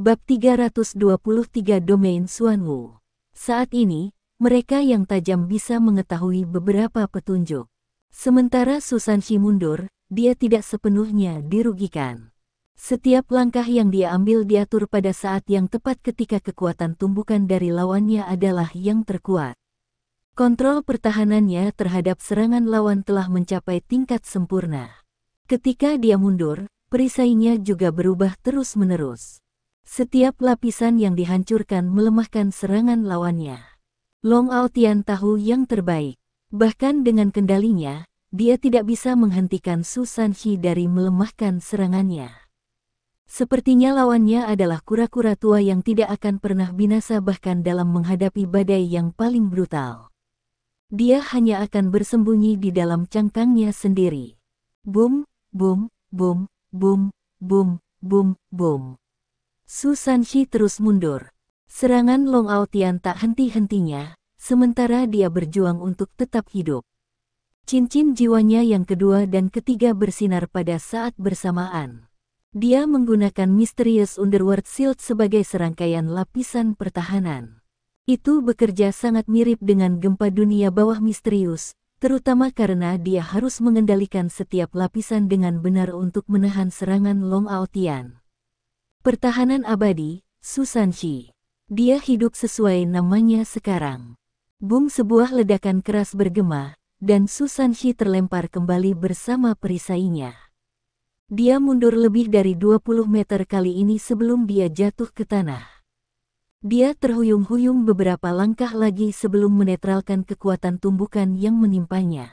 Bab 323 Domain Xuanwu. Saat ini, mereka yang tajam bisa mengetahui beberapa petunjuk. Sementara Susanshi mundur, dia tidak sepenuhnya dirugikan. Setiap langkah yang dia ambil diatur pada saat yang tepat ketika kekuatan tumbukan dari lawannya adalah yang terkuat. Kontrol pertahanannya terhadap serangan lawan telah mencapai tingkat sempurna. Ketika dia mundur, perisainya juga berubah terus-menerus. Setiap lapisan yang dihancurkan melemahkan serangan lawannya. Long Aotian tahu yang terbaik. Bahkan dengan kendalinya, dia tidak bisa menghentikan Susanshi dari melemahkan serangannya. Sepertinya lawannya adalah kura-kura tua yang tidak akan pernah binasa bahkan dalam menghadapi badai yang paling brutal. Dia hanya akan bersembunyi di dalam cangkangnya sendiri. Boom, boom, boom, boom, boom, boom, boom. Susanshi terus mundur. Serangan Long Aotian tak henti-hentinya, sementara dia berjuang untuk tetap hidup. Cincin jiwanya yang kedua dan ketiga bersinar pada saat bersamaan. Dia menggunakan Mysterious Underworld Shield sebagai serangkaian lapisan pertahanan. Itu bekerja sangat mirip dengan gempa dunia bawah misterius, terutama karena dia harus mengendalikan setiap lapisan dengan benar untuk menahan serangan Long Aotian. Pertahanan abadi, Susanshi. Dia hidup sesuai namanya sekarang. Boom, sebuah ledakan keras bergema, dan Susanshi terlempar kembali bersama perisainya. Dia mundur lebih dari 20 meter kali ini sebelum dia jatuh ke tanah. Dia terhuyung-huyung beberapa langkah lagi sebelum menetralkan kekuatan tumbukan yang menimpanya.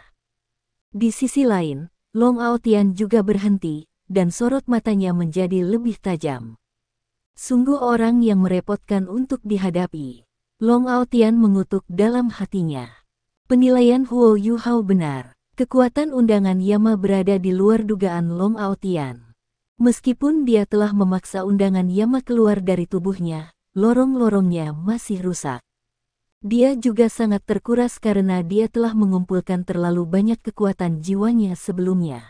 Di sisi lain, Long Aotian juga berhenti, dan sorot matanya menjadi lebih tajam. Sungguh orang yang merepotkan untuk dihadapi. Long Aotian mengutuk dalam hatinya. Penilaian Huo Yuhao benar. Kekuatan undangan Yama berada di luar dugaan Long Aotian. Meskipun dia telah memaksa undangan Yama keluar dari tubuhnya, lorong-lorongnya masih rusak. Dia juga sangat terkuras karena dia telah mengumpulkan terlalu banyak kekuatan jiwanya sebelumnya.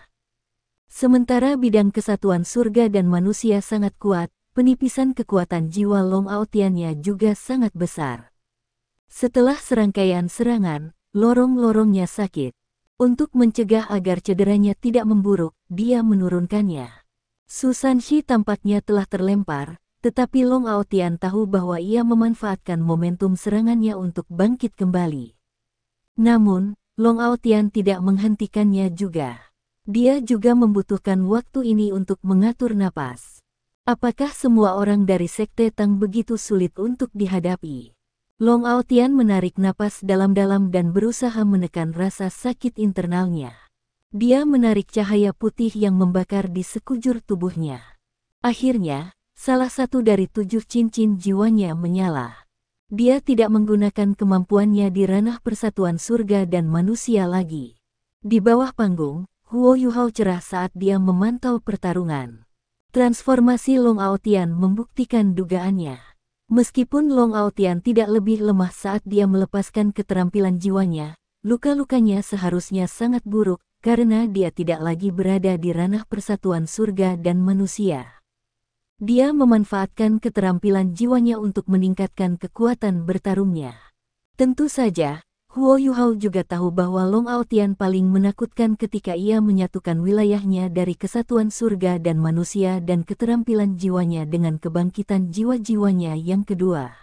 Sementara bidang kesatuan surga dan manusia sangat kuat, penipisan kekuatan jiwa Long Aotiannya juga sangat besar. Setelah serangkaian serangan, lorong-lorongnya sakit. Untuk mencegah agar cederanya tidak memburuk, dia menurunkannya. Susanshi tampaknya telah terlempar, tetapi Long Aotian tahu bahwa ia memanfaatkan momentum serangannya untuk bangkit kembali. Namun, Long Aotian tidak menghentikannya juga. Dia juga membutuhkan waktu ini untuk mengatur napas. Apakah semua orang dari Sekte Tang begitu sulit untuk dihadapi? Long Aotian menarik napas dalam-dalam dan berusaha menekan rasa sakit internalnya. Dia menarik cahaya putih yang membakar di sekujur tubuhnya. Akhirnya, salah satu dari 7 cincin jiwanya menyala. Dia tidak menggunakan kemampuannya di ranah persatuan surga dan manusia lagi. Di bawah panggung, Huo Yuhao cerah saat dia memantau pertarungan. Transformasi Long Aotian membuktikan dugaannya. Meskipun Long Aotian tidak lebih lemah saat dia melepaskan keterampilan jiwanya, luka-lukanya seharusnya sangat buruk karena dia tidak lagi berada di ranah persatuan surga dan manusia. Dia memanfaatkan keterampilan jiwanya untuk meningkatkan kekuatan bertarungnya. Tentu saja, Huo Yuhao juga tahu bahwa Long Aotian paling menakutkan ketika ia menyatukan wilayahnya dari kesatuan surga dan manusia dan keterampilan jiwanya dengan kebangkitan jiwa-jiwanya yang kedua.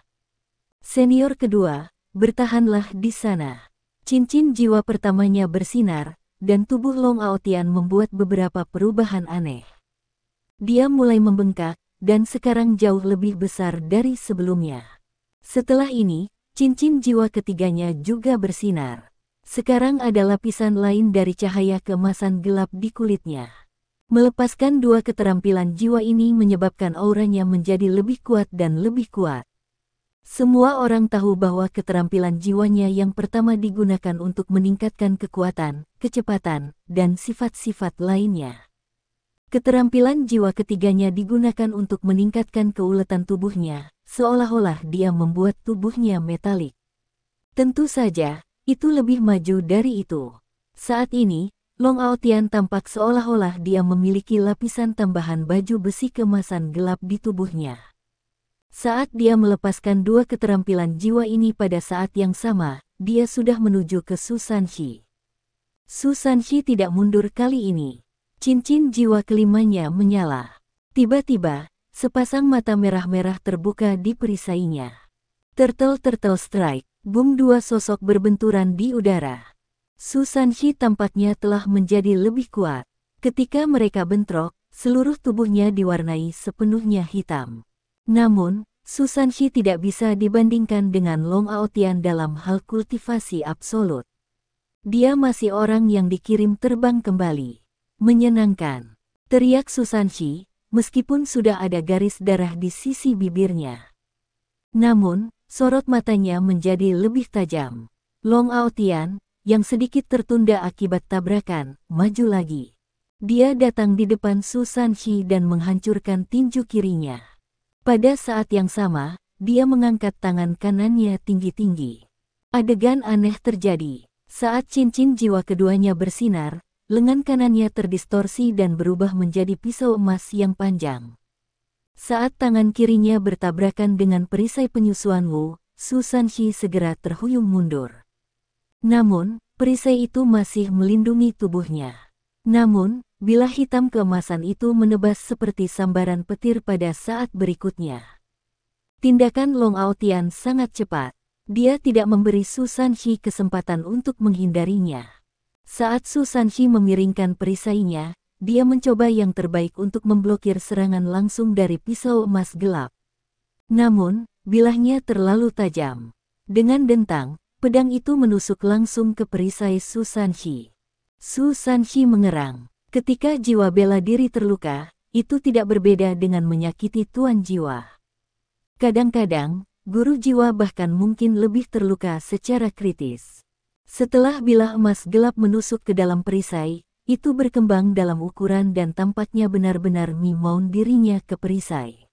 Senior kedua, bertahanlah di sana. Cincin jiwa pertamanya bersinar, dan tubuh Long Aotian membuat beberapa perubahan aneh. Dia mulai membengkak, dan sekarang jauh lebih besar dari sebelumnya. Setelah ini, cincin jiwa ketiganya juga bersinar. Sekarang ada lapisan lain dari cahaya keemasan gelap di kulitnya. Melepaskan 2 keterampilan jiwa ini menyebabkan auranya menjadi lebih kuat dan lebih kuat. Semua orang tahu bahwa keterampilan jiwanya yang pertama digunakan untuk meningkatkan kekuatan, kecepatan, dan sifat-sifat lainnya. Keterampilan jiwa ketiganya digunakan untuk meningkatkan keuletan tubuhnya, seolah-olah dia membuat tubuhnya metalik. Tentu saja, itu lebih maju dari itu. Saat ini, Long Aotian tampak seolah-olah dia memiliki lapisan tambahan baju besi keemasan gelap di tubuhnya. Saat dia melepaskan dua keterampilan jiwa ini pada saat yang sama, dia sudah menuju ke Su Sanxi. Su Sanxi tidak mundur kali ini. Cincin jiwa kelimanya menyala. Tiba-tiba, sepasang mata merah-merah terbuka di perisainya. Turtle strike, boom, dua sosok berbenturan di udara. Su Sanxi tampaknya telah menjadi lebih kuat. Ketika mereka bentrok, seluruh tubuhnya diwarnai sepenuhnya hitam. Namun, Su Sanxi tidak bisa dibandingkan dengan Long Aotian dalam hal kultivasi absolut. Dia masih orang yang dikirim terbang kembali. Menyenangkan, teriak Su Sanxi, meskipun sudah ada garis darah di sisi bibirnya. Namun, sorot matanya menjadi lebih tajam. Long Aotian, yang sedikit tertunda akibat tabrakan, maju lagi. Dia datang di depan Su Sanxi dan menghancurkan tinju kirinya. Pada saat yang sama, dia mengangkat tangan kanannya tinggi-tinggi. Adegan aneh terjadi. Saat cincin jiwa keduanya bersinar, lengan kanannya terdistorsi dan berubah menjadi pisau emas yang panjang. Saat tangan kirinya bertabrakan dengan perisai penyusuan Wu, Su Sanxi segera terhuyung mundur. Namun, perisai itu masih melindungi tubuhnya. Namun, bilah hitam keemasan itu menebas seperti sambaran petir pada saat berikutnya. Tindakan Long Aotian sangat cepat. Dia tidak memberi Su Sanxi kesempatan untuk menghindarinya. Saat Su Sanxi memiringkan perisainya, dia mencoba yang terbaik untuk memblokir serangan langsung dari pisau emas gelap. Namun, bilahnya terlalu tajam. Dengan dentang, pedang itu menusuk langsung ke perisai Su Sanxi. Su Sanxi mengerang. Ketika jiwa bela diri terluka, itu tidak berbeda dengan menyakiti tuan jiwa. Kadang-kadang, guru jiwa bahkan mungkin lebih terluka secara kritis. Setelah bilah emas gelap menusuk ke dalam perisai, itu berkembang dalam ukuran dan tampaknya benar-benar memaun dirinya ke perisai.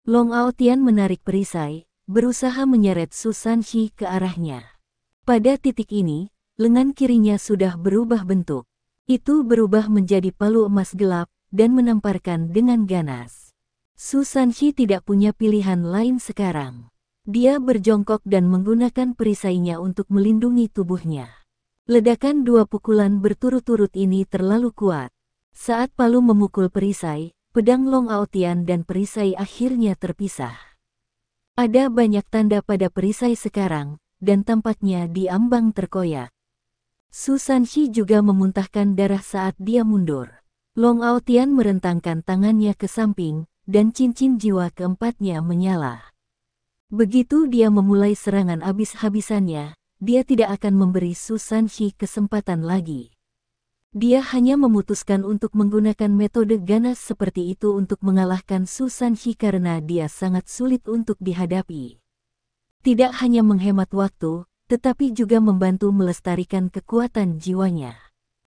Long Aotian menarik perisai, berusaha menyeret Su Sanxi ke arahnya. Pada titik ini, lengan kirinya sudah berubah bentuk. Itu berubah menjadi palu emas gelap dan menamparkan dengan ganas. Su Sanxi tidak punya pilihan lain sekarang. Dia berjongkok dan menggunakan perisainya untuk melindungi tubuhnya. Ledakan dua pukulan berturut-turut ini terlalu kuat. Saat palu memukul perisai, pedang Long Aotian dan perisai akhirnya terpisah. Ada banyak tanda pada perisai sekarang, dan tampaknya diambang terkoyak. Su Sanxi juga memuntahkan darah saat dia mundur. Long Aotian merentangkan tangannya ke samping, dan cincin jiwa keempatnya menyala. Begitu dia memulai serangan habis-habisannya, dia tidak akan memberi Su Sanxi kesempatan lagi. Dia hanya memutuskan untuk menggunakan metode ganas seperti itu untuk mengalahkan Su Sanxi karena dia sangat sulit untuk dihadapi. Tidak hanya menghemat waktu, tetapi juga membantu melestarikan kekuatan jiwanya.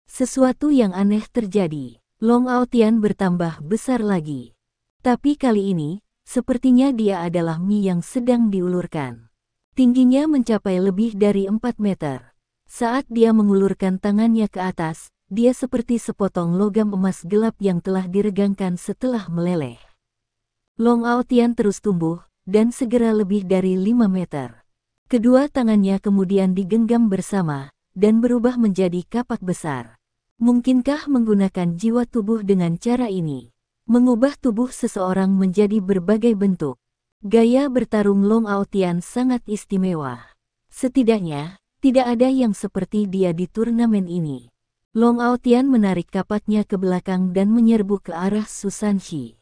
Sesuatu yang aneh terjadi. Long Aotian bertambah besar lagi. Tapi kali ini, sepertinya dia adalah mie yang sedang diulurkan. Tingginya mencapai lebih dari 4 meter. Saat dia mengulurkan tangannya ke atas, dia seperti sepotong logam emas gelap yang telah diregangkan setelah meleleh. Long Aotian terus tumbuh, dan segera lebih dari 5 meter. Kedua tangannya kemudian digenggam bersama, dan berubah menjadi kapak besar. Mungkinkah menggunakan jiwa tubuh dengan cara ini? Mengubah tubuh seseorang menjadi berbagai bentuk. Gaya bertarung Long Aotian sangat istimewa. Setidaknya, tidak ada yang seperti dia di turnamen ini. Long Aotian menarik kapaknya ke belakang dan menyerbu ke arah Su Sanxi.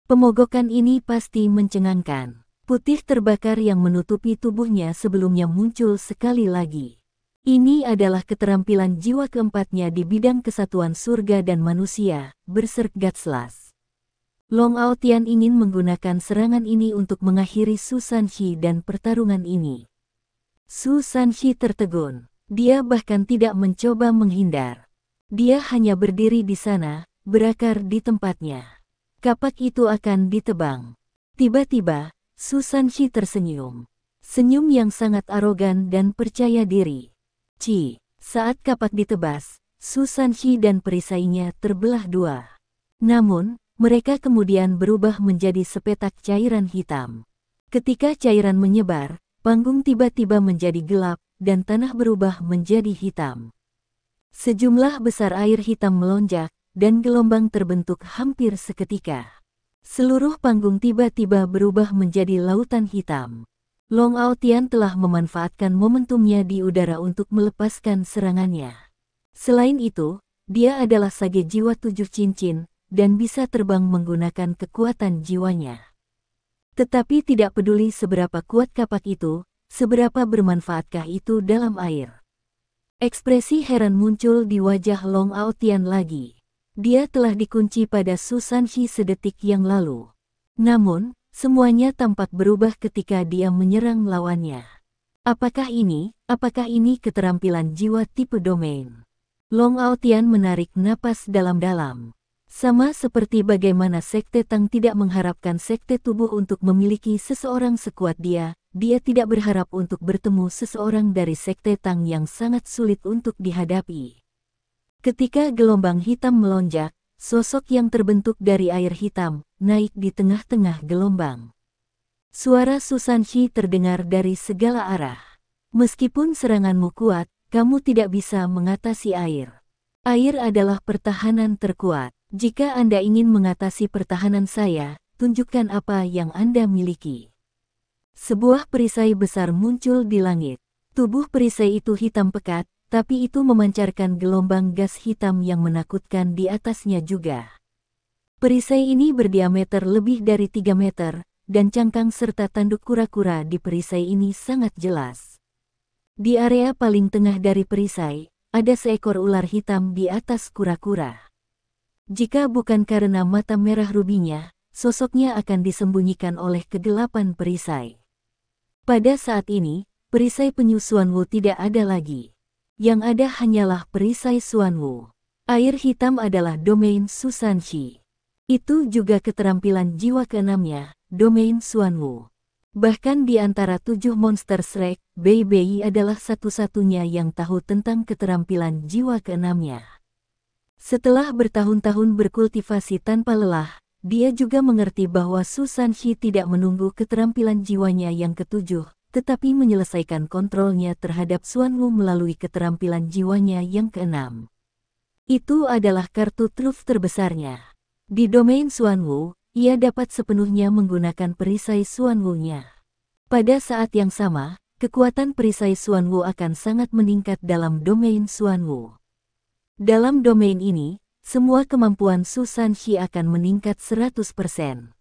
Pemogokan ini pasti mencengangkan. Putih terbakar yang menutupi tubuhnya sebelumnya muncul sekali lagi. Ini adalah keterampilan jiwa keempatnya di bidang kesatuan surga dan manusia, Berserk Gatslash. Long Aotian ingin menggunakan serangan ini untuk mengakhiri Su Sanxi dan pertarungan ini. Su Sanxi tertegun. Dia bahkan tidak mencoba menghindar. Dia hanya berdiri di sana, berakar di tempatnya. Kapak itu akan ditebang. Tiba-tiba, Su Sanxi tersenyum. Senyum yang sangat arogan dan percaya diri. Saat kapak ditebas, Su Sanxi dan perisainya terbelah dua. Namun, Mereka kemudian berubah menjadi sepetak cairan hitam. Ketika cairan menyebar, panggung tiba-tiba menjadi gelap, dan tanah berubah menjadi hitam. Sejumlah besar air hitam melonjak, dan gelombang terbentuk hampir seketika. Seluruh panggung tiba-tiba berubah menjadi lautan hitam. Long Aotian telah memanfaatkan momentumnya di udara untuk melepaskan serangannya. Selain itu, dia adalah sage jiwa 7 cincin, dan bisa terbang menggunakan kekuatan jiwanya. Tetapi tidak peduli seberapa kuat kapak itu, seberapa bermanfaatkah itu dalam air. Ekspresi heran muncul di wajah Long Aotian lagi. Dia telah dikunci pada Su Sanxi sedetik yang lalu. Namun, semuanya tampak berubah ketika dia menyerang lawannya. Apakah ini keterampilan jiwa tipe domain? Long Aotian menarik napas dalam-dalam. Sama seperti bagaimana Sekte Tang tidak mengharapkan Sekte Tubuh untuk memiliki seseorang sekuat dia tidak berharap untuk bertemu seseorang dari Sekte Tang yang sangat sulit untuk dihadapi. Ketika gelombang hitam melonjak, sosok yang terbentuk dari air hitam naik di tengah-tengah gelombang. Suara Su Sanxi terdengar dari segala arah. Meskipun seranganmu kuat, kamu tidak bisa mengatasi air. Air adalah pertahanan terkuat. Jika Anda ingin mengatasi pertahanan saya, tunjukkan apa yang Anda miliki. Sebuah perisai besar muncul di langit. Tubuh perisai itu hitam pekat, tapi itu memancarkan gelombang gas hitam yang menakutkan di atasnya juga. Perisai ini berdiameter lebih dari 3 meter, dan cangkang serta tanduk kura-kura di perisai ini sangat jelas. Di area paling tengah dari perisai, ada seekor ular hitam di atas kura-kura. Jika bukan karena mata merah rubinya, sosoknya akan disembunyikan oleh kegelapan perisai. Pada saat ini, perisai penyu Xuanwu tidak ada lagi. Yang ada hanyalah perisai Xuanwu. Air hitam adalah domain Su Sanxi. Itu juga keterampilan jiwa keenamnya, domain Xuanwu. Bahkan di antara 7 monster Shrek, Bei Bei adalah satu-satunya yang tahu tentang keterampilan jiwa keenamnya. Setelah bertahun-tahun berkultivasi tanpa lelah, dia juga mengerti bahwa Su Sanxi tidak menunggu keterampilan jiwanya yang ketujuh, tetapi menyelesaikan kontrolnya terhadap Xuanwu melalui keterampilan jiwanya yang keenam. Itu adalah kartu truf terbesarnya. Di domain Xuanwu, ia dapat sepenuhnya menggunakan perisai Xuanwu-nya. Pada saat yang sama, kekuatan perisai Xuanwu akan sangat meningkat dalam domain Xuanwu. Dalam domain ini, semua kemampuan Su Sanxi akan meningkat 100%.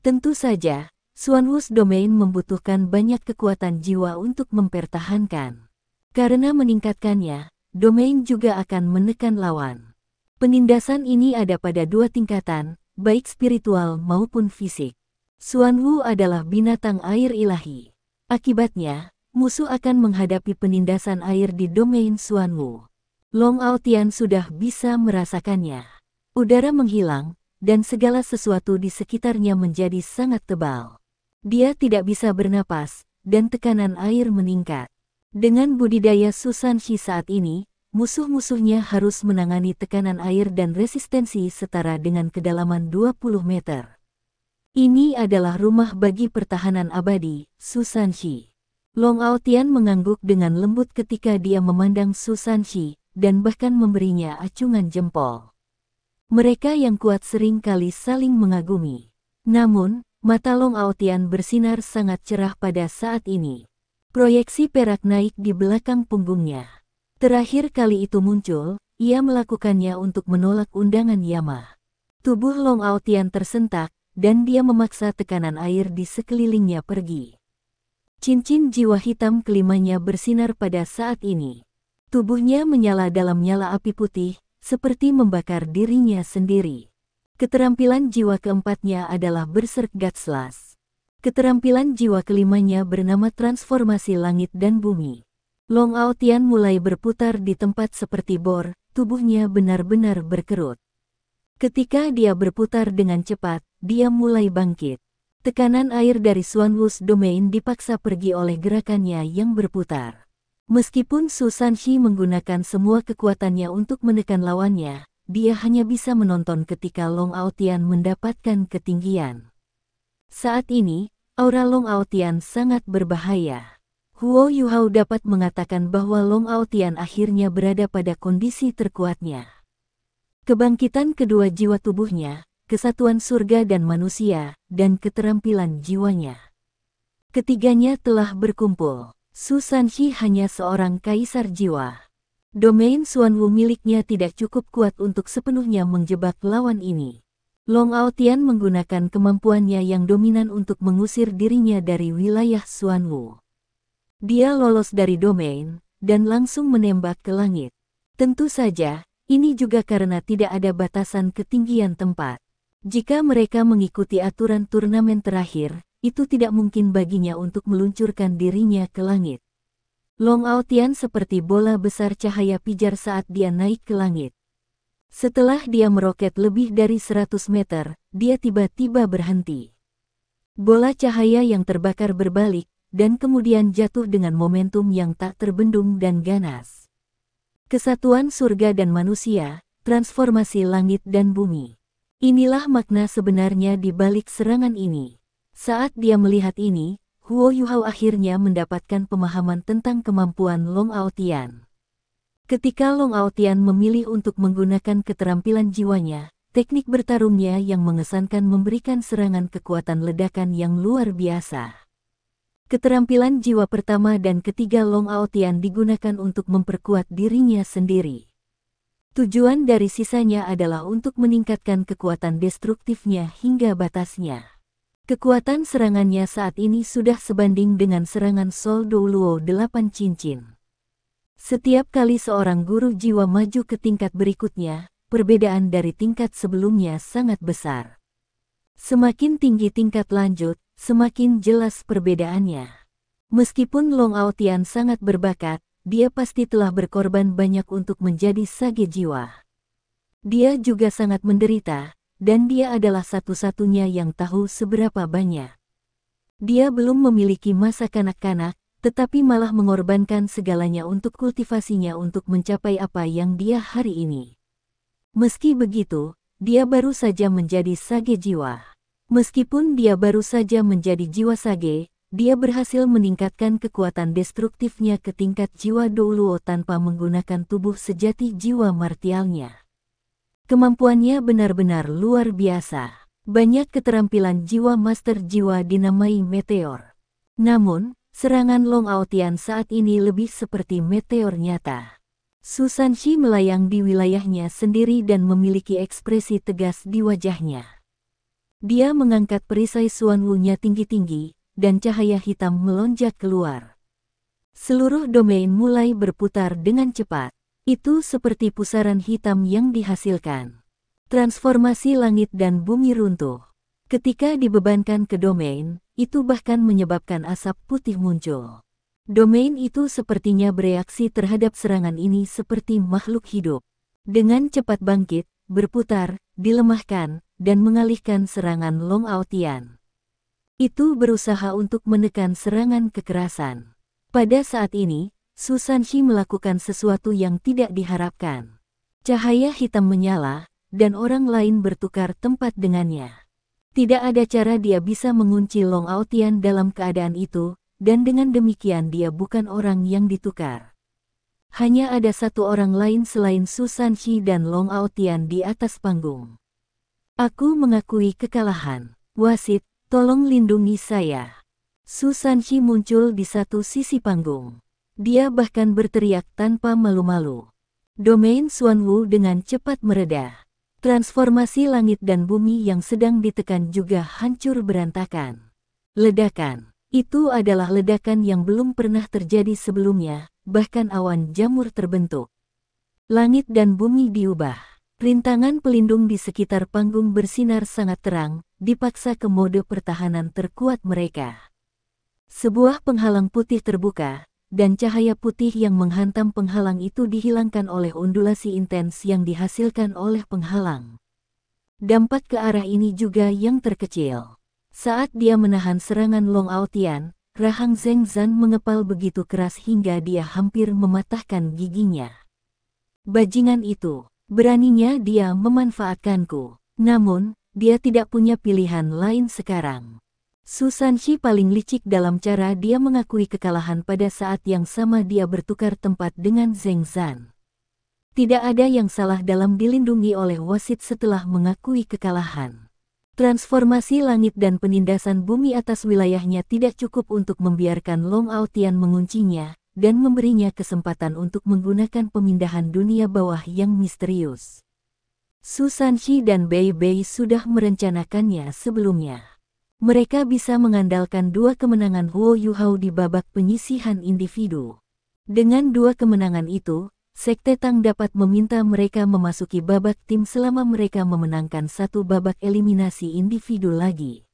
Tentu saja, Xuanwu's domain membutuhkan banyak kekuatan jiwa untuk mempertahankan. Karena meningkatkannya, domain juga akan menekan lawan. Penindasan ini ada pada 2 tingkatan, baik spiritual maupun fisik. Xuanwu adalah binatang air ilahi. Akibatnya, musuh akan menghadapi penindasan air di domain Xuanwu. Long Aotian sudah bisa merasakannya. Udara menghilang, dan segala sesuatu di sekitarnya menjadi sangat tebal. Dia tidak bisa bernapas, dan tekanan air meningkat. Dengan budidaya Su Sanxi saat ini, musuh-musuhnya harus menangani tekanan air dan resistensi setara dengan kedalaman 20 meter. Ini adalah rumah bagi pertahanan abadi, Su Sanxi. Long Aotian mengangguk dengan lembut ketika dia memandang Su Sanxi, dan bahkan memberinya acungan jempol. Mereka yang kuat sering kali saling mengagumi. Namun, mata Long Aotian bersinar sangat cerah pada saat ini. Proyeksi perak naik di belakang punggungnya. Terakhir kali itu muncul, ia melakukannya untuk menolak undangan Yama. Tubuh Long Aotian tersentak, dan dia memaksa tekanan air di sekelilingnya pergi. Cincin jiwa hitam kelimanya bersinar pada saat ini. Tubuhnya menyala dalam nyala api putih, seperti membakar dirinya sendiri. Keterampilan jiwa keempatnya adalah Berserk Gatslash. Keterampilan jiwa kelimanya bernama Transformasi Langit dan Bumi. Long Aotian mulai berputar di tempat seperti bor, tubuhnya benar-benar berkerut. Ketika dia berputar dengan cepat, dia mulai bangkit. Tekanan air dari Xuanwu's domain dipaksa pergi oleh gerakannya yang berputar. Meskipun Su Sanxi menggunakan semua kekuatannya untuk menekan lawannya, dia hanya bisa menonton ketika Long Aotian mendapatkan ketinggian. Saat ini, aura Long Aotian sangat berbahaya. Huo Yuhao dapat mengatakan bahwa Long Aotian akhirnya berada pada kondisi terkuatnya. Kebangkitan kedua jiwa tubuhnya, kesatuan surga dan manusia, dan keterampilan jiwanya. Ketiganya telah berkumpul. Su Sanxi hanya seorang kaisar jiwa. Domain Xuanwu miliknya tidak cukup kuat untuk sepenuhnya menjebak lawan ini. Long Aotian menggunakan kemampuannya yang dominan untuk mengusir dirinya dari wilayah Xuanwu. Dia lolos dari domain, dan langsung menembak ke langit. Tentu saja, ini juga karena tidak ada batasan ketinggian tempat. Jika mereka mengikuti aturan turnamen terakhir, itu tidak mungkin baginya untuk meluncurkan dirinya ke langit. Long Aotian seperti bola besar cahaya pijar saat dia naik ke langit. Setelah dia meroket lebih dari 100 meter, dia tiba-tiba berhenti. Bola cahaya yang terbakar berbalik, dan kemudian jatuh dengan momentum yang tak terbendung dan ganas. Kesatuan surga dan manusia, transformasi langit dan bumi. Inilah makna sebenarnya di balik serangan ini. Saat dia melihat ini, Huo Yuhao akhirnya mendapatkan pemahaman tentang kemampuan Long Aotian. Ketika Long Aotian memilih untuk menggunakan keterampilan jiwanya, teknik bertarungnya yang mengesankan memberikan serangan kekuatan ledakan yang luar biasa. Keterampilan jiwa pertama dan ketiga Long Aotian digunakan untuk memperkuat dirinya sendiri. Tujuan dari sisanya adalah untuk meningkatkan kekuatan destruktifnya hingga batasnya. Kekuatan serangannya saat ini sudah sebanding dengan serangan Sol Douluo 8 cincin. Setiap kali seorang guru jiwa maju ke tingkat berikutnya, perbedaan dari tingkat sebelumnya sangat besar. Semakin tinggi tingkat lanjut, semakin jelas perbedaannya. Meskipun Long Aotian sangat berbakat, dia pasti telah berkorban banyak untuk menjadi sage jiwa. Dia juga sangat menderita, dan dia adalah satu-satunya yang tahu seberapa banyak. Dia belum memiliki masa kanak-kanak, tetapi malah mengorbankan segalanya untuk kultivasinya untuk mencapai apa yang dia hari ini. Meski begitu, dia baru saja menjadi sage jiwa. Meskipun dia baru saja menjadi jiwa sage, dia berhasil meningkatkan kekuatan destruktifnya ke tingkat jiwa Douluo tanpa menggunakan tubuh sejati jiwa martialnya. Kemampuannya benar-benar luar biasa. Banyak keterampilan jiwa master jiwa dinamai meteor. Namun, serangan Long Aotian saat ini lebih seperti meteor nyata. Su Sanxi melayang di wilayahnya sendiri dan memiliki ekspresi tegas di wajahnya. Dia mengangkat perisai Xuanwu-nya tinggi-tinggi, dan cahaya hitam melonjak keluar. Seluruh domain mulai berputar dengan cepat. Itu seperti pusaran hitam yang dihasilkan. Transformasi langit dan bumi runtuh. Ketika dibebankan ke domain, itu bahkan menyebabkan asap putih muncul. Domain itu sepertinya bereaksi terhadap serangan ini seperti makhluk hidup. Dengan cepat bangkit, berputar, dilemahkan, dan mengalihkan serangan Long Aotian. Itu berusaha untuk menekan serangan kekerasan. Pada saat ini, Su Sanxi melakukan sesuatu yang tidak diharapkan. Cahaya hitam menyala, dan orang lain bertukar tempat dengannya. Tidak ada cara dia bisa mengunci Long Aotian dalam keadaan itu, dan dengan demikian dia bukan orang yang ditukar. Hanya ada satu orang lain selain Su Sanxi dan Long Aotian di atas panggung. Aku mengakui kekalahan. Wasit, tolong lindungi saya. Su Sanxi muncul di satu sisi panggung. Dia bahkan berteriak tanpa malu-malu. Domain Xuanwu dengan cepat mereda. Transformasi langit dan bumi yang sedang ditekan juga hancur berantakan. Ledakan. Itu adalah ledakan yang belum pernah terjadi sebelumnya, bahkan awan jamur terbentuk. Langit dan bumi diubah. Rintangan pelindung di sekitar panggung bersinar sangat terang, dipaksa ke mode pertahanan terkuat mereka. Sebuah penghalang putih terbuka, dan cahaya putih yang menghantam penghalang itu dihilangkan oleh ondulasi intens yang dihasilkan oleh penghalang. Dampak ke arah ini juga yang terkecil. Saat dia menahan serangan Long Aotian, rahang Zheng Zan mengepal begitu keras hingga dia hampir mematahkan giginya. Bajingan itu. Beraninya dia memanfaatkanku. Namun, dia tidak punya pilihan lain sekarang. Su Sanxi paling licik dalam cara dia mengakui kekalahan pada saat yang sama dia bertukar tempat dengan Zheng Zan. Tidak ada yang salah dalam dilindungi oleh wasit setelah mengakui kekalahan. Transformasi langit dan penindasan bumi atas wilayahnya tidak cukup untuk membiarkan Long Aotian menguncinya dan memberinya kesempatan untuk menggunakan pemindahan dunia bawah yang misterius. Su Sanxi dan Bei Bei sudah merencanakannya sebelumnya. Mereka bisa mengandalkan 2 kemenangan Huo Yuhao di babak penyisihan individu. Dengan 2 kemenangan itu, Sekte Tang dapat meminta mereka memasuki babak tim selama mereka memenangkan 1 babak eliminasi individu lagi.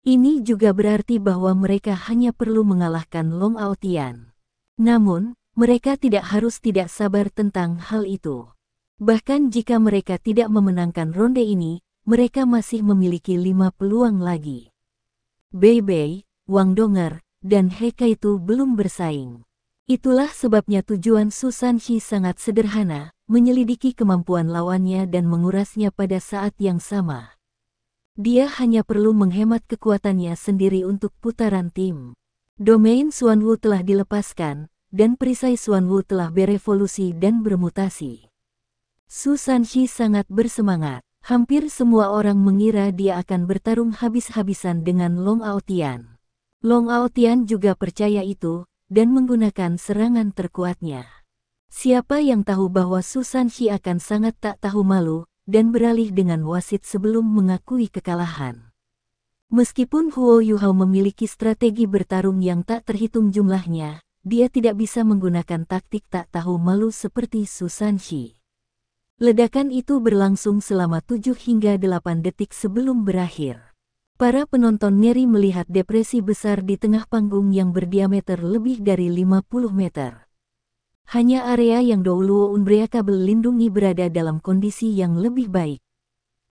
Ini juga berarti bahwa mereka hanya perlu mengalahkan Long Aotian. Namun, mereka tidak harus tidak sabar tentang hal itu. Bahkan jika mereka tidak memenangkan ronde ini, mereka masih memiliki 5 peluang lagi. Bei Bei, Wang Donger, dan He Kaitu belum bersaing. Itulah sebabnya tujuan Su Sanxi sangat sederhana, menyelidiki kemampuan lawannya dan mengurasnya pada saat yang sama. Dia hanya perlu menghemat kekuatannya sendiri untuk putaran tim. Domain Xuanwu telah dilepaskan, dan perisai Xuanwu telah berevolusi dan bermutasi. Su Sanxi sangat bersemangat. Hampir semua orang mengira dia akan bertarung habis-habisan dengan Long Aotian. Long Aotian juga percaya itu, dan menggunakan serangan terkuatnya. Siapa yang tahu bahwa Su Sanxi akan sangat tak tahu malu, dan beralih dengan wasit sebelum mengakui kekalahan. Meskipun Huo Yuhao memiliki strategi bertarung yang tak terhitung jumlahnya, dia tidak bisa menggunakan taktik tak tahu malu seperti Su Sanxi. Ledakan itu berlangsung selama 7 hingga 8 detik sebelum berakhir. Para penonton ngeri melihat depresi besar di tengah panggung yang berdiameter lebih dari 50 meter. Hanya area yang Douluo Unbreakable lindungi berada dalam kondisi yang lebih baik.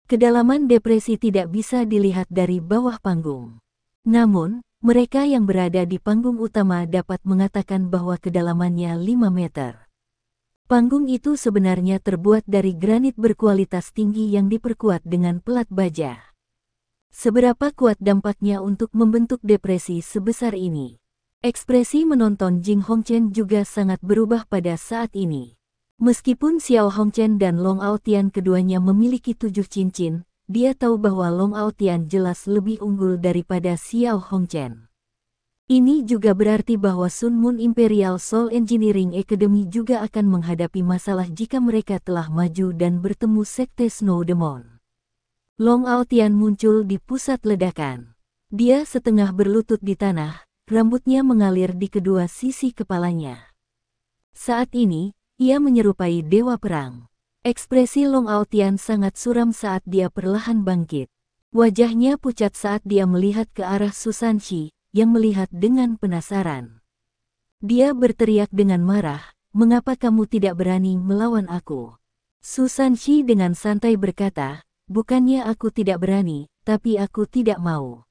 Kedalaman depresi tidak bisa dilihat dari bawah panggung. Namun, mereka yang berada di panggung utama dapat mengatakan bahwa kedalamannya 5 meter. Panggung itu sebenarnya terbuat dari granit berkualitas tinggi yang diperkuat dengan pelat baja. Seberapa kuat dampaknya untuk membentuk depresi sebesar ini? Ekspresi menonton Jing Hongchen juga sangat berubah pada saat ini. Meskipun Xiao Hongchen dan Long Aotian keduanya memiliki 7 cincin, dia tahu bahwa Long Aotian jelas lebih unggul daripada Xiao Hongchen. Ini juga berarti bahwa Sun Moon Imperial Soul Engineering Academy juga akan menghadapi masalah jika mereka telah maju dan bertemu Sekte Snow Demon. Long Aotian muncul di pusat ledakan. Dia setengah berlutut di tanah, rambutnya mengalir di kedua sisi kepalanya. Saat ini, ia menyerupai dewa perang. Ekspresi Long Aotian sangat suram saat dia perlahan bangkit. Wajahnya pucat saat dia melihat ke arah Su Sanxi, yang melihat dengan penasaran. Dia berteriak dengan marah, "Mengapa kamu tidak berani melawan aku?" Su Sanxi dengan santai berkata, "Bukannya aku tidak berani, tapi aku tidak mau.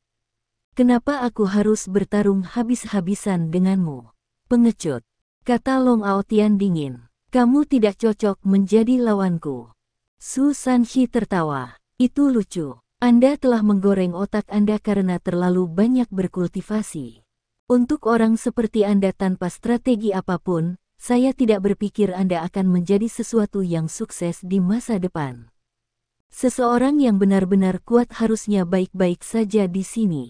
Kenapa aku harus bertarung habis-habisan denganmu?" "Pengecut," kata Long Aotian dingin. "Kamu tidak cocok menjadi lawanku." Su Sanxi tertawa. "Itu lucu. Anda telah menggoreng otak Anda karena terlalu banyak berkultivasi. Untuk orang seperti Anda tanpa strategi apapun, saya tidak berpikir Anda akan menjadi sesuatu yang sukses di masa depan. Seseorang yang benar-benar kuat harusnya baik-baik saja di sini."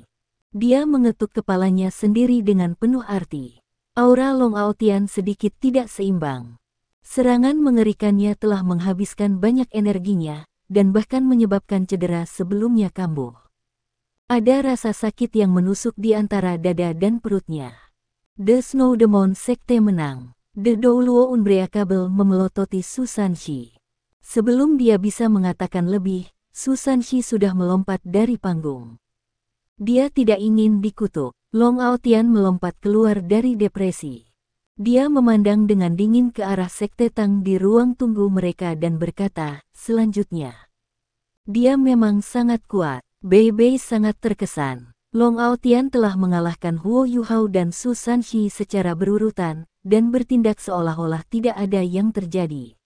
Dia mengetuk kepalanya sendiri dengan penuh arti. Aura Long Aotian sedikit tidak seimbang. Serangan mengerikannya telah menghabiskan banyak energinya, dan bahkan menyebabkan cedera sebelumnya kambuh. Ada rasa sakit yang menusuk di antara dada dan perutnya. The Snow Demon Sekte menang. The Douluo Unbreakable memelototi Su Sanxi. Sebelum dia bisa mengatakan lebih, Su Sanxi sudah melompat dari panggung. Dia tidak ingin dikutuk. Long Aotian melompat keluar dari depresi. Dia memandang dengan dingin ke arah Sekte Tang di ruang tunggu mereka dan berkata, "Selanjutnya." Dia memang sangat kuat. Bei Bei sangat terkesan. Long Aotian telah mengalahkan Huo Yuhao dan Su Sanxi secara berurutan, dan bertindak seolah-olah tidak ada yang terjadi.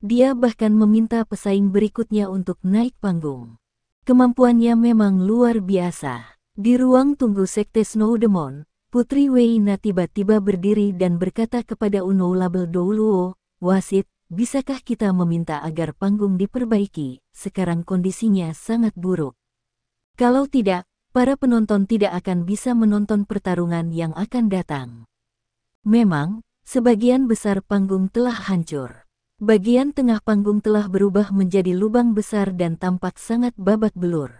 Dia bahkan meminta pesaing berikutnya untuk naik panggung. Kemampuannya memang luar biasa. Di ruang tunggu Sekte Snow Demon, Putri Weina tiba-tiba berdiri dan berkata kepada Unknowable Douluo, "Wasit, bisakah kita meminta agar panggung diperbaiki? Sekarang kondisinya sangat buruk. Kalau tidak, para penonton tidak akan bisa menonton pertarungan yang akan datang." Memang, sebagian besar panggung telah hancur. Bagian tengah panggung telah berubah menjadi lubang besar dan tampak sangat babak belur.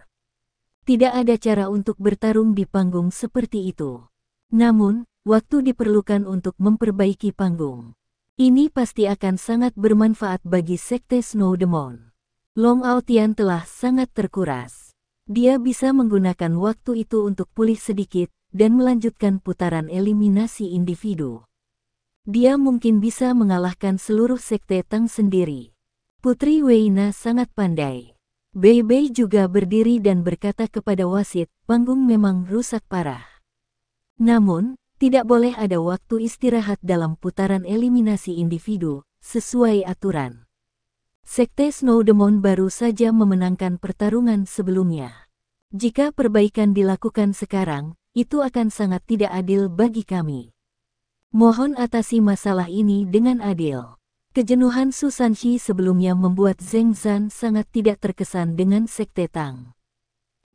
Tidak ada cara untuk bertarung di panggung seperti itu. Namun, waktu diperlukan untuk memperbaiki panggung. Ini pasti akan sangat bermanfaat bagi Sekte Snow Demon. Long Aotian telah sangat terkuras. Dia bisa menggunakan waktu itu untuk pulih sedikit dan melanjutkan putaran eliminasi individu. Dia mungkin bisa mengalahkan seluruh Sekte Tang sendiri. Putri Weina sangat pandai. Bei Bei juga berdiri dan berkata kepada wasit, "Panggung memang rusak parah. Namun, tidak boleh ada waktu istirahat dalam putaran eliminasi individu, sesuai aturan." Sekte Snow Demon baru saja memenangkan pertarungan sebelumnya. Jika perbaikan dilakukan sekarang, itu akan sangat tidak adil bagi kami. Mohon atasi masalah ini dengan adil. Kejenuhan Su Sanxi sebelumnya membuat Zheng Zan sangat tidak terkesan dengan Sekte Tang.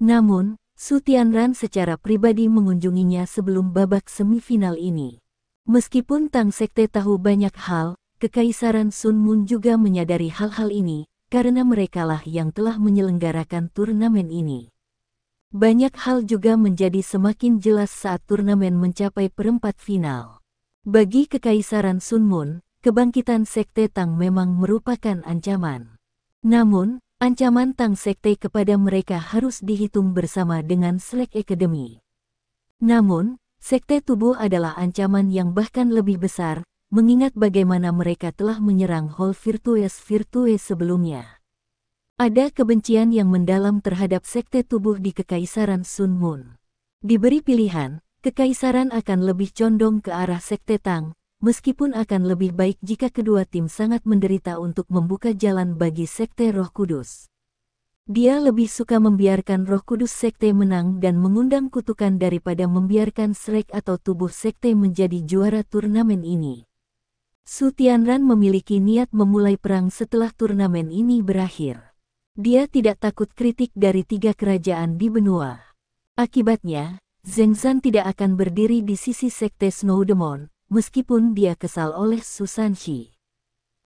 Namun, Su Tianran secara pribadi mengunjunginya sebelum babak semifinal ini. Meskipun Tang Sekte tahu banyak hal, Kekaisaran Sun Moon juga menyadari hal-hal ini, karena merekalah yang telah menyelenggarakan turnamen ini. Banyak hal juga menjadi semakin jelas saat turnamen mencapai perempat final. Bagi Kekaisaran Sun Moon, kebangkitan Sekte Tang memang merupakan ancaman. Namun, ancaman Tang Sekte kepada mereka harus dihitung bersama dengan Slack Academy. Namun, Sekte Tubuh adalah ancaman yang bahkan lebih besar, mengingat bagaimana mereka telah menyerang Hall Virtue sebelumnya. Ada kebencian yang mendalam terhadap Sekte Tubuh di Kekaisaran Sun Moon. Diberi pilihan, Kekaisaran akan lebih condong ke arah Sekte Tang, meskipun akan lebih baik jika kedua tim sangat menderita untuk membuka jalan bagi Sekte Roh Kudus. Dia lebih suka membiarkan Roh Kudus Sekte menang dan mengundang kutukan daripada membiarkan Slack atau tubuh Sekte menjadi juara turnamen ini. Su Tianran memiliki niat memulai perang setelah turnamen ini berakhir. Dia tidak takut kritik dari 3 kerajaan di benua. Akibatnya, Zheng Zan tidak akan berdiri di sisi Sekte Snow Demon, meskipun dia kesal oleh Su Sanxi.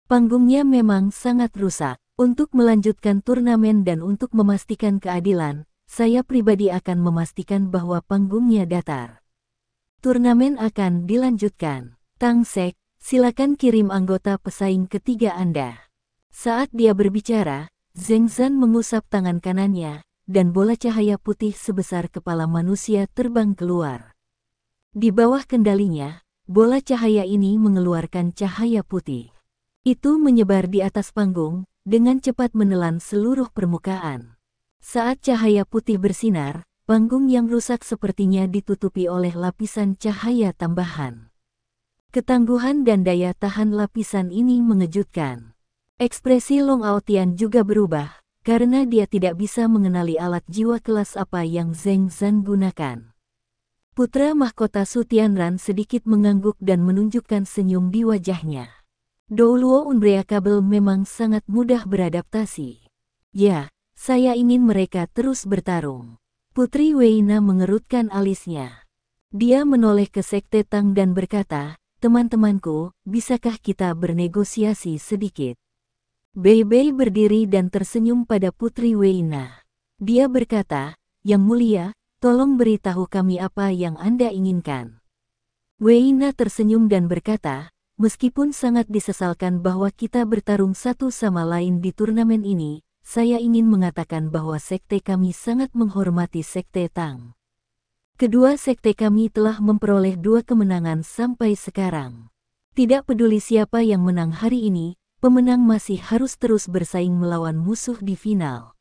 Panggungnya memang sangat rusak. Untuk melanjutkan turnamen dan untuk memastikan keadilan, saya pribadi akan memastikan bahwa panggungnya datar. Turnamen akan dilanjutkan. Tang Sek, silakan kirim anggota pesaing ketiga Anda. Saat dia berbicara, Zheng Zan mengusap tangan kanannya, dan bola cahaya putih sebesar kepala manusia terbang keluar. Di bawah kendalinya, bola cahaya ini mengeluarkan cahaya putih. Itu menyebar di atas panggung, dengan cepat menelan seluruh permukaan. Saat cahaya putih bersinar, panggung yang rusak sepertinya ditutupi oleh lapisan cahaya tambahan. Ketangguhan dan daya tahan lapisan ini mengejutkan. Ekspresi Long Aotian juga berubah, karena dia tidak bisa mengenali alat jiwa kelas apa yang Zheng Zan gunakan. Putra mahkota Su Tianran sedikit mengangguk dan menunjukkan senyum di wajahnya. Douluo Unbreakable memang sangat mudah beradaptasi. Ya, saya ingin mereka terus bertarung. Putri Weina mengerutkan alisnya. Dia menoleh ke Sekte Tang dan berkata, "Teman-temanku, bisakah kita bernegosiasi sedikit?" Bei Bei berdiri dan tersenyum pada Putri Weina. Dia berkata, "Yang mulia, tolong beritahu kami apa yang Anda inginkan." Weina tersenyum dan berkata, "Meskipun sangat disesalkan bahwa kita bertarung satu sama lain di turnamen ini, saya ingin mengatakan bahwa sekte kami sangat menghormati Sekte Tang. Kedua sekte kami telah memperoleh 2 kemenangan sampai sekarang. Tidak peduli siapa yang menang hari ini, pemenang masih harus terus bersaing melawan musuh di final.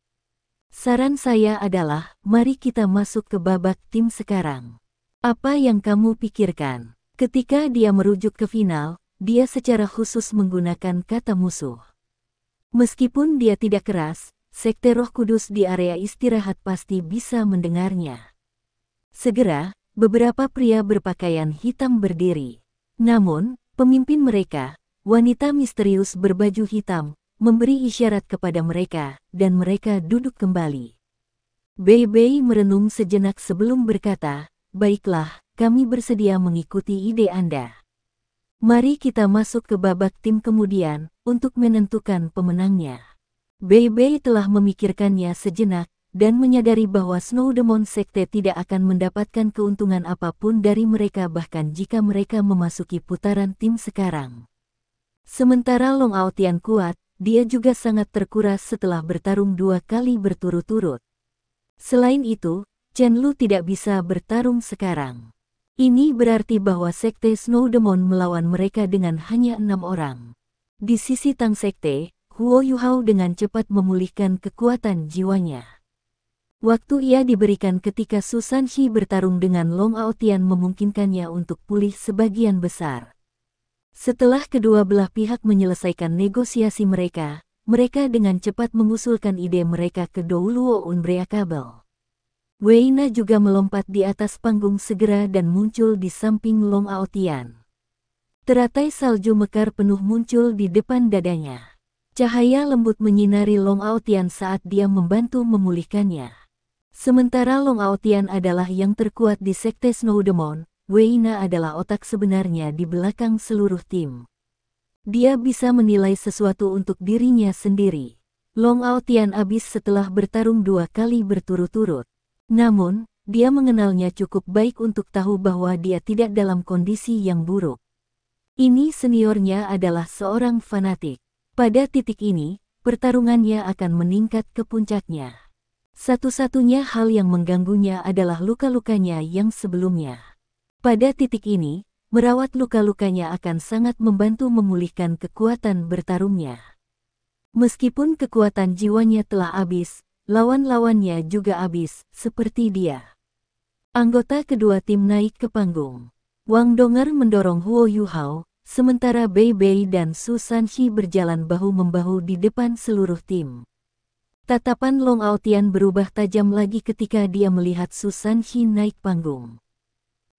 Saran saya adalah, mari kita masuk ke babak tim sekarang. Apa yang kamu pikirkan?" Ketika dia merujuk ke final, dia secara khusus menggunakan kata musuh. Meskipun dia tidak keras, Sekte Roh Kudus di area istirahat pasti bisa mendengarnya. Segera, beberapa pria berpakaian hitam berdiri. Namun, pemimpin mereka, wanita misterius berbaju hitam, memberi isyarat kepada mereka, dan mereka duduk kembali. Bei Bei merenung sejenak sebelum berkata, "Baiklah, kami bersedia mengikuti ide Anda. Mari kita masuk ke babak tim kemudian, untuk menentukan pemenangnya." Bei Bei telah memikirkannya sejenak, dan menyadari bahwa Snow Demon Sekte tidak akan mendapatkan keuntungan apapun dari mereka bahkan jika mereka memasuki putaran tim sekarang. Sementara Long Aotian kuat, dia juga sangat terkuras setelah bertarung 2 kali berturut-turut. Selain itu, Chen Lu tidak bisa bertarung sekarang. Ini berarti bahwa Sekte Snow Demon melawan mereka dengan hanya 6 orang. Di sisi Tang Sekte, Huo Yuhao dengan cepat memulihkan kekuatan jiwanya. Waktu ia diberikan ketika Su Sanxi bertarung dengan Long Aotian memungkinkannya untuk pulih sebagian besar. Setelah kedua belah pihak menyelesaikan negosiasi mereka, mereka dengan cepat mengusulkan ide mereka ke Douluo Unbreakable. Wei Na juga melompat di atas panggung segera dan muncul di samping Long Aotian. Teratai salju mekar penuh muncul di depan dadanya. Cahaya lembut menyinari Long Aotian saat dia membantu memulihkannya. Sementara Long Aotian adalah yang terkuat di Sekte Snow Demon, Wei Na adalah otak sebenarnya di belakang seluruh tim. Dia bisa menilai sesuatu untuk dirinya sendiri. Long Aotian habis setelah bertarung 2 kali berturut-turut. Namun, dia mengenalnya cukup baik untuk tahu bahwa dia tidak dalam kondisi yang buruk. Ini seniornya adalah seorang fanatik. Pada titik ini, pertarungannya akan meningkat ke puncaknya. Satu-satunya hal yang mengganggunya adalah luka-lukanya yang sebelumnya. Pada titik ini, merawat luka-lukanya akan sangat membantu memulihkan kekuatan bertarungnya. Meskipun kekuatan jiwanya telah habis, lawan-lawannya juga habis, seperti dia. Anggota kedua tim naik ke panggung. Wang Donger mendorong Huo Yuhao, sementara Bei Bei dan Su Sanxi berjalan bahu-membahu di depan seluruh tim. Tatapan Long Aotian berubah tajam lagi ketika dia melihat Su Sanxi naik panggung.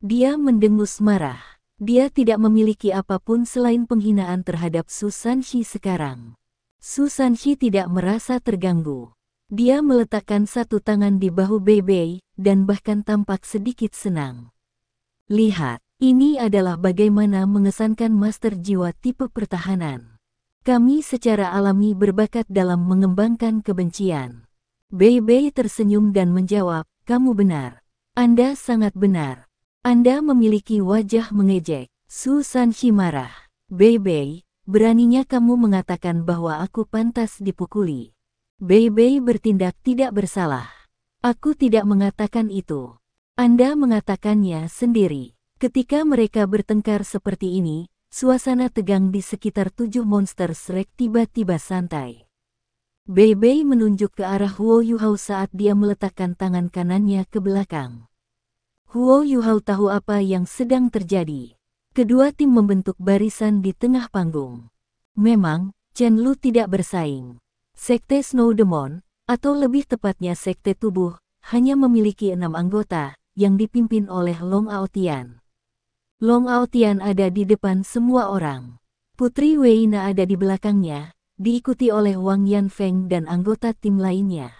Dia mendengus marah. Dia tidak memiliki apapun selain penghinaan terhadap Su Sanxi sekarang. Su Sanxi tidak merasa terganggu. Dia meletakkan satu tangan di bahu Bei Bei, dan bahkan tampak sedikit senang. Lihat. Ini adalah bagaimana mengesankan master jiwa tipe pertahanan. Kami secara alami berbakat dalam mengembangkan kebencian. Bei Bei tersenyum dan menjawab, "Kamu benar. Anda sangat benar. Anda memiliki wajah mengejek." Su Sanxi marah. "Bei Bei, beraninya kamu mengatakan bahwa aku pantas dipukuli." Bei Bei bertindak tidak bersalah. "Aku tidak mengatakan itu. Anda mengatakannya sendiri." Ketika mereka bertengkar seperti ini, suasana tegang di sekitar 7 monster Shrek tiba-tiba santai. Bei Bei menunjuk ke arah Huo Yuhao saat dia meletakkan tangan kanannya ke belakang. Huo Yuhao tahu apa yang sedang terjadi. Kedua tim membentuk barisan di tengah panggung. Memang, Chen Lu tidak bersaing. Sekte Snow Demon, atau lebih tepatnya Sekte Tubuh, hanya memiliki 6 anggota, yang dipimpin oleh Long Aotian. Long Aotian ada di depan semua orang. Putri Wei Na ada di belakangnya, diikuti oleh Wang Yanfeng dan anggota tim lainnya.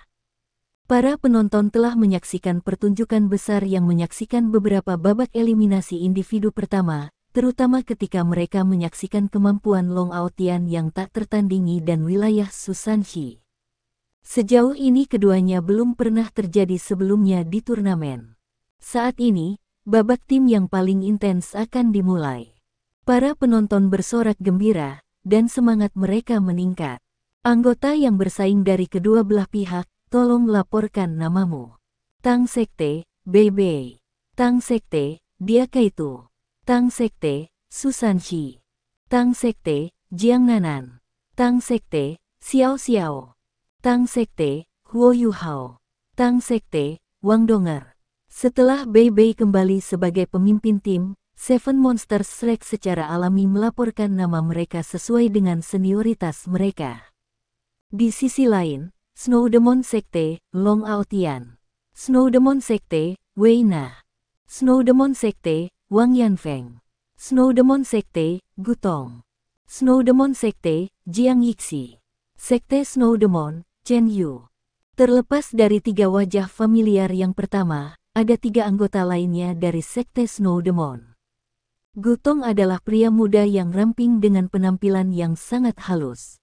Para penonton telah menyaksikan pertunjukan besar yang menyaksikan beberapa babak eliminasi individu pertama, terutama ketika mereka menyaksikan kemampuan Long Aotian yang tak tertandingi dan wilayah Su Sanxi. Sejauh ini keduanya belum pernah terjadi sebelumnya di turnamen. Saat ini, babak tim yang paling intens akan dimulai. Para penonton bersorak gembira, dan semangat mereka meningkat. Anggota yang bersaing dari kedua belah pihak, tolong laporkan namamu. Tang Sekte, Bei Bei. Tang Sekte, Dia Kaitu. Tang Sekte, Su Sanxi. Tang Sekte, Jiang Nanan. Tang Sekte, Xiao Xiao. Tang Sekte, Huo Yuhao. Tang Sekte, Wang Donger. Setelah Bei Bei kembali sebagai pemimpin tim, Seven Monsters Shrek secara alami melaporkan nama mereka sesuai dengan senioritas mereka. Di sisi lain, Snow Demon Sekte, Long Aotian. Snow Demon Sekte, Wei Na. Snow Demon Sekte, Wang Yanfeng. Snow Demon Sekte, Gutong. Snow Demon Sekte, Jiang Yixi. Sekte Snow Demon, Chen Yu. Terlepas dari 3 wajah familiar yang pertama, ada 3 anggota lainnya dari Sekte Snow Demon. Gutong adalah pria muda yang ramping dengan penampilan yang sangat halus.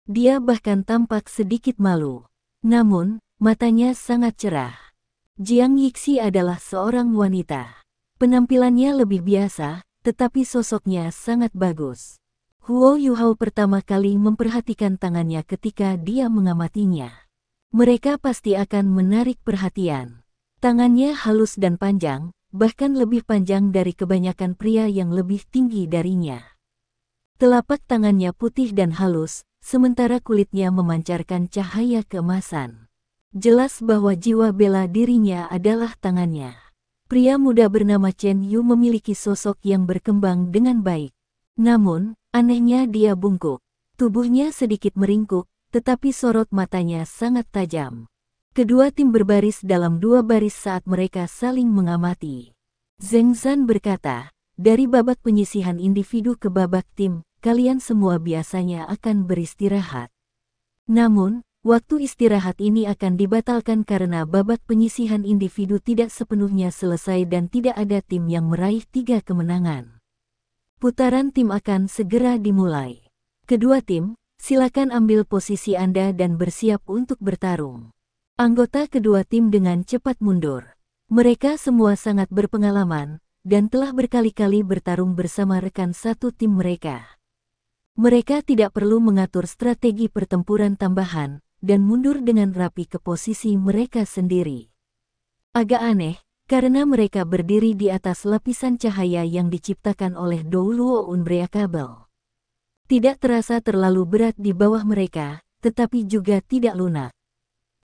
Dia bahkan tampak sedikit malu. Namun, matanya sangat cerah. Jiang Yixi adalah seorang wanita. Penampilannya lebih biasa, tetapi sosoknya sangat bagus. Huo Yuhao pertama kali memperhatikan tangannya ketika dia mengamatinya. Mereka pasti akan menarik perhatian. Tangannya halus dan panjang, bahkan lebih panjang dari kebanyakan pria yang lebih tinggi darinya. Telapak tangannya putih dan halus, sementara kulitnya memancarkan cahaya keemasan. Jelas bahwa jiwa bela dirinya adalah tangannya. Pria muda bernama Chen Yu memiliki sosok yang berkembang dengan baik. Namun, anehnya dia bungkuk. Tubuhnya sedikit meringkuk, tetapi sorot matanya sangat tajam. Kedua tim berbaris dalam 2 baris saat mereka saling mengamati. Zheng Zan berkata, dari babak penyisihan individu ke babak tim, kalian semua biasanya akan beristirahat. Namun, waktu istirahat ini akan dibatalkan karena babak penyisihan individu tidak sepenuhnya selesai dan tidak ada tim yang meraih 3 kemenangan. Putaran tim akan segera dimulai. Kedua tim, silakan ambil posisi Anda dan bersiap untuk bertarung. Anggota kedua tim dengan cepat mundur. Mereka semua sangat berpengalaman, dan telah berkali-kali bertarung bersama rekan satu tim mereka. Mereka tidak perlu mengatur strategi pertempuran tambahan, dan mundur dengan rapi ke posisi mereka sendiri. Agak aneh, karena mereka berdiri di atas lapisan cahaya yang diciptakan oleh Douluo Unbreakable. Tidak terasa terlalu berat di bawah mereka, tetapi juga tidak lunak.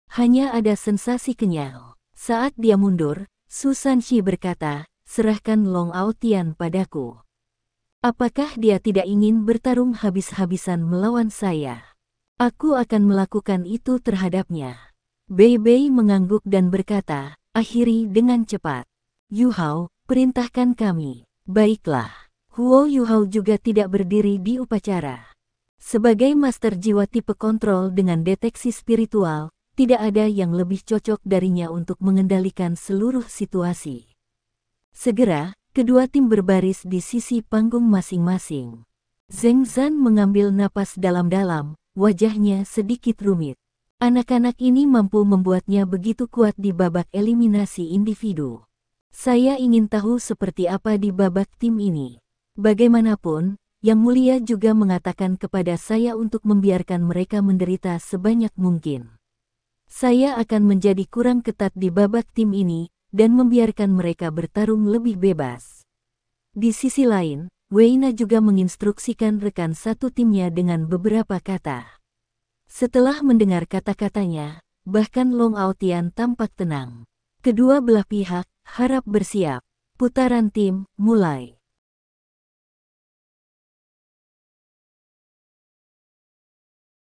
Hanya ada sensasi kenyal. Saat dia mundur, Su Sanxi berkata, serahkan Long Aotian padaku. Apakah dia tidak ingin bertarung habis-habisan melawan saya? Aku akan melakukan itu terhadapnya. Bei Bei mengangguk dan berkata, akhiri dengan cepat. Yu Hao, perintahkan kami. Baiklah. Huo Yu Hao juga tidak berdiri di upacara. Sebagai master jiwa tipe kontrol dengan deteksi spiritual, tidak ada yang lebih cocok darinya untuk mengendalikan seluruh situasi. Segera, kedua tim berbaris di sisi panggung masing-masing. Zheng Zan mengambil napas dalam-dalam, wajahnya sedikit rumit. Anak-anak ini mampu membuatnya begitu kuat di babak eliminasi individu. Saya ingin tahu seperti apa di babak tim ini. Bagaimanapun, Yang Mulia juga mengatakan kepada saya untuk membiarkan mereka menderita sebanyak mungkin. Saya akan menjadi kurang ketat di babak tim ini, dan membiarkan mereka bertarung lebih bebas. Di sisi lain, Wei Na juga menginstruksikan rekan satu timnya dengan beberapa kata. Setelah mendengar kata-katanya, bahkan Long Aotian tampak tenang. Kedua belah pihak harap bersiap. Putaran tim mulai.